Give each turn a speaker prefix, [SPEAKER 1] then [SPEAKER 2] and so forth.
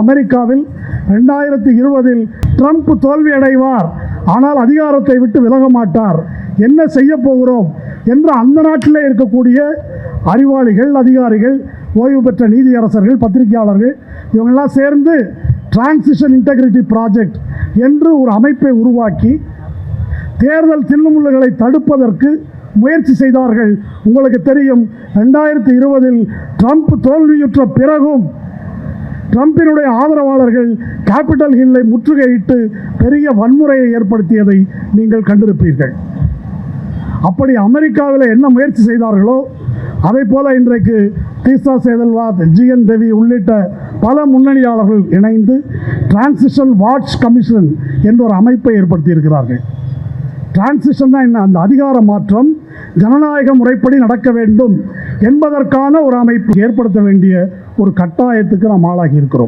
[SPEAKER 1] அமெரிக்காவில் 2020 ட்ரம்ப் தோல்வியடைவார், ஆனால் அதிகாரத்தை விட்டு விலக மாட்டார், என்ன செய்ய போகிறோம் என்று அந்த நாட்டிலே இருக்கக்கூடிய அறிவாளிகள், அதிகாரிகள், ஓய்வு பெற்ற நீதியரசர்கள், பத்திரிகையாளர்கள் இவங்கெல்லாம் சேர்ந்து டிரான்சிஷன் இன்டெகிரிட்டி ப்ராஜெக்ட் என்று ஒரு அமைப்பை உருவாக்கி தேர்தல் தில்லுமுல்லுகளை தடுப்பதற்கு முயற்சி செய்தார்கள். உங்களுக்கு தெரியும், 2020 ட்ரம்ப் தோல்வியுற்ற பிறகும் ட்ரம்பினுடைய ஆதரவாளர்கள் கேபிட்டல் ஹில்லை முற்றுகையிட்டு பெரிய வன்முறையை ஏற்படுத்தியதை நீங்கள் கண்டிருப்பீர்கள். அப்படி அமெரிக்காவில் என்ன முயற்சி செய்தார்களோ அதை போல இன்றைக்கு தீசா சேதல்வாத், GN ரவி உள்ளிட்ட பல முன்னணியாளர்கள் இணைந்து டிரான்சிஷன் வாட்ச் கமிஷன் என்ற ஒரு அமைப்பை ஏற்படுத்தியிருக்கிறார்கள். டிரான்சிஷன் தான் என்ன? அந்த அதிகார மாற்றம் ஜனநாயக முறைப்படி நடக்க வேண்டும் என்பதற்கான ஒரு அமைப்பு ஏற்படுத்த வேண்டிய ஒரு கட்டாயத்துக்கு நாம் ஆளாகி இருக்கிறோம்.